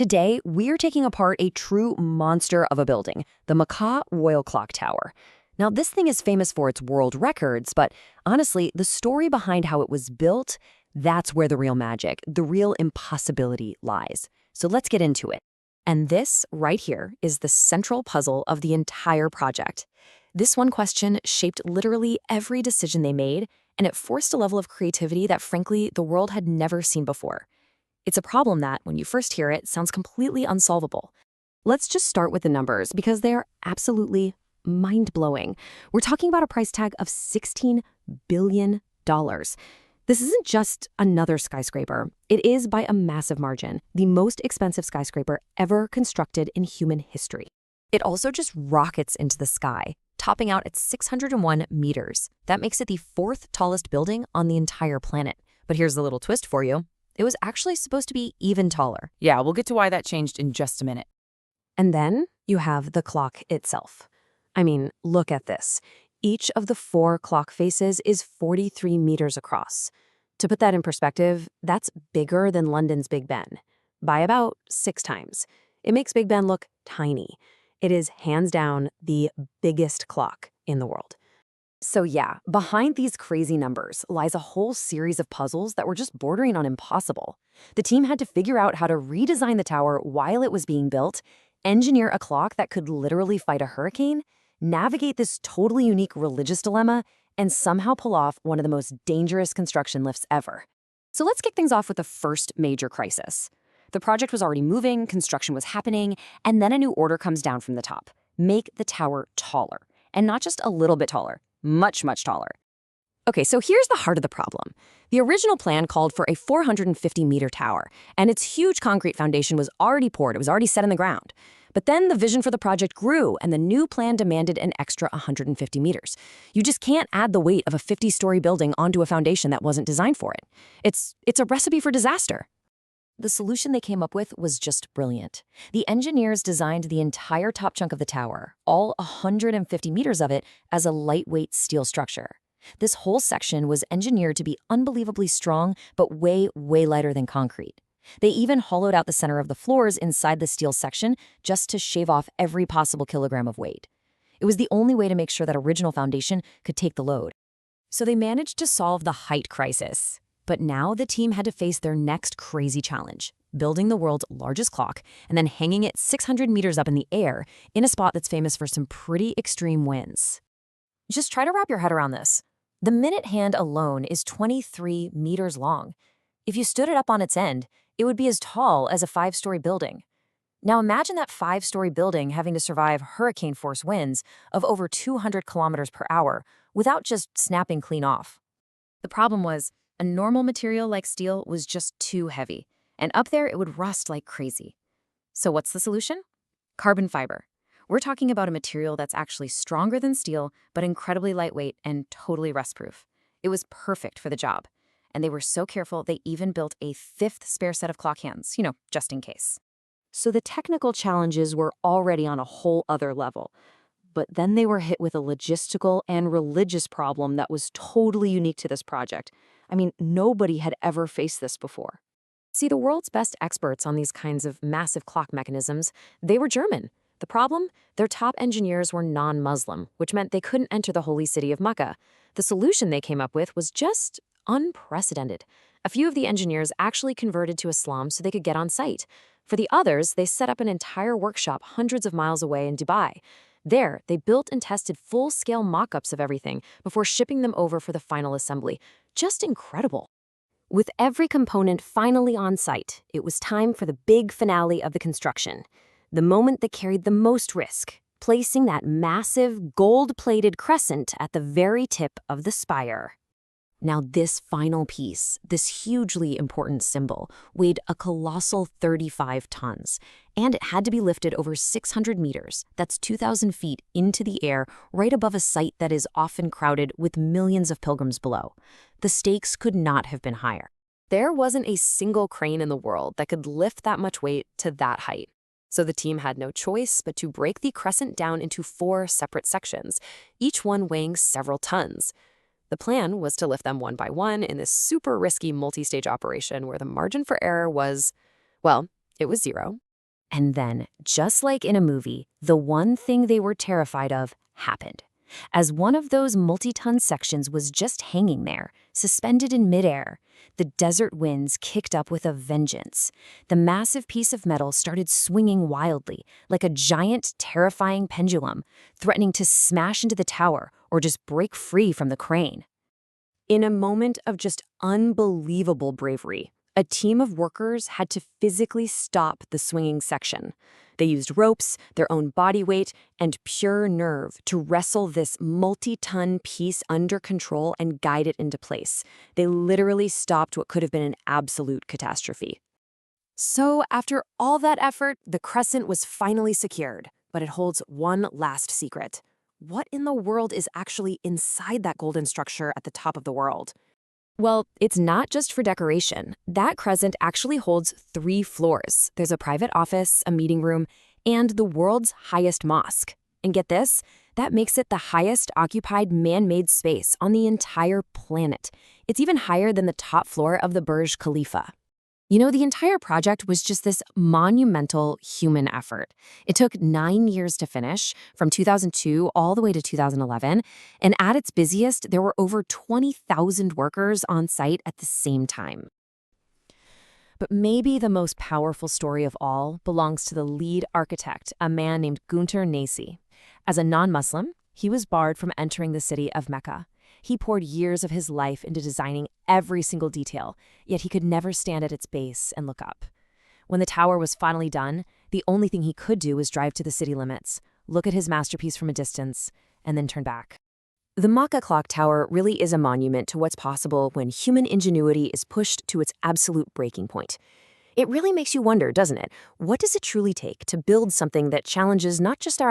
Today, we're taking apart a true monster of a building, the Makkah Royal Clock Tower. Now, this thing is famous for its world records, but honestly, the story behind how it was built, that's where the real magic, the real impossibility lies. So let's get into it. And this, right here, is the central puzzle of the entire project. This one question shaped literally every decision they made, and it forced a level of creativity that, frankly, the world had never seen before. It's a problem that, when you first hear it, sounds completely unsolvable. Let's just start with the numbers, because they're absolutely mind-blowing. We're talking about a price tag of $16 billion. This isn't just another skyscraper. It is, by a massive margin, the most expensive skyscraper ever constructed in human history. It also just rockets into the sky, topping out at 601 meters. That makes it the fourth tallest building on the entire planet. But here's the little twist for you. It was actually supposed to be even taller. Yeah, we'll get to why that changed in just a minute. And then you have the clock itself. I mean, look at this. Each of the 4 clock faces is 43 meters across. To put that in perspective, that's bigger than London's Big Ben, by about 6 times. It makes Big Ben look tiny. It is hands down the biggest clock in the world. So yeah, behind these crazy numbers lies a whole series of puzzles that were just bordering on impossible. The team had to figure out how to redesign the tower while it was being built, engineer a clock that could literally fight a hurricane, navigate this totally unique religious dilemma, and somehow pull off one of the most dangerous construction lifts ever. So let's kick things off with the first major crisis. The project was already moving, construction was happening, and then a new order comes down from the top. Make the tower taller. And not just a little bit taller. Much, much taller. Okay, so here's the heart of the problem. The original plan called for a 450-meter tower, and its huge concrete foundation was already poured. It was already set in the ground. But then the vision for the project grew, and the new plan demanded an extra 150 meters. You just can't add the weight of a 50-story building onto a foundation that wasn't designed for it. It's a recipe for disaster. The solution they came up with was just brilliant. The engineers designed the entire top chunk of the tower, all 150 meters of it, as a lightweight steel structure. This whole section was engineered to be unbelievably strong, but way, way lighter than concrete. They even hollowed out the center of the floors inside the steel section just to shave off every possible kilogram of weight. It was the only way to make sure that original foundation could take the load. So they managed to solve the height crisis. But now the team had to face their next crazy challenge, building the world's largest clock and then hanging it 600 meters up in the air in a spot that's famous for some pretty extreme winds. Just try to wrap your head around this. The minute hand alone is 23 meters long. If you stood it up on its end, it would be as tall as a 5-story building. Now imagine that 5-story building having to survive hurricane-force winds of over 200 kilometers per hour without just snapping clean off. The problem was, a normal material like steel was just too heavy, and up there it would rust like crazy. So what's the solution? Carbon fiber. We're talking about a material that's actually stronger than steel, but incredibly lightweight and totally rust-proof. It was perfect for the job, and they were so careful they even built a 5th spare set of clock hands, just in case. So the technical challenges were already on a whole other level. But then they were hit with a logistical and religious problem that was totally unique to this project. I mean, nobody had ever faced this before. See, the world's best experts on these kinds of massive clock mechanisms, they were German. The problem? Their top engineers were non-Muslim, which meant they couldn't enter the holy city of Makkah. The solution they came up with was just unprecedented. A few of the engineers actually converted to Islam so they could get on site. For the others, they set up an entire workshop hundreds of miles away in Dubai. There, they built and tested full-scale mock-ups of everything before shipping them over for the final assembly. Just incredible. With every component finally on site, it was time for the big finale of the construction. The moment that carried the most risk, placing that massive gold-plated crescent at the very tip of the spire. Now this final piece, this hugely important symbol, weighed a colossal 35 tons, and it had to be lifted over 600 meters, that's 2,000 feet, into the air right above a site that is often crowded with millions of pilgrims below. The stakes could not have been higher. There wasn't a single crane in the world that could lift that much weight to that height. So the team had no choice but to break the crescent down into 4 separate sections, each one weighing several tons. The plan was to lift them one by one in this super risky multi-stage operation where the margin for error was, well, it was 0. And then, just like in a movie, the one thing they were terrified of happened. As one of those multi-ton sections was just hanging there, suspended in midair, the desert winds kicked up with a vengeance. The massive piece of metal started swinging wildly, like a giant, terrifying pendulum, threatening to smash into the tower or just break free from the crane. In a moment of just unbelievable bravery, a team of workers had to physically stop the swinging section. They used ropes, their own body weight, and pure nerve to wrestle this multi-ton piece under control and guide it into place. They literally stopped what could have been an absolute catastrophe. So, after all that effort, the crescent was finally secured, but it holds one last secret. What in the world is actually inside that golden structure at the top of the world? Well, it's not just for decoration. That crescent actually holds 3 floors. There's a private office, a meeting room, and the world's highest mosque. And get this, that makes it the highest occupied man-made space on the entire planet. It's even higher than the top floor of the Burj Khalifa. You know, the entire project was just this monumental human effort. It took 9 years to finish, from 2002 all the way to 2011, and at its busiest, there were over 20,000 workers on site at the same time. But maybe the most powerful story of all belongs to the lead architect, a man named Gunter Nasi. As a non-Muslim, he was barred from entering the city of Mecca. He poured years of his life into designing every single detail, yet he could never stand at its base and look up. When the tower was finally done, the only thing he could do was drive to the city limits, look at his masterpiece from a distance, and then turn back. The Makkah clock tower really is a monument to what's possible when human ingenuity is pushed to its absolute breaking point. It really makes you wonder, doesn't it? What does it truly take to build something that challenges not just our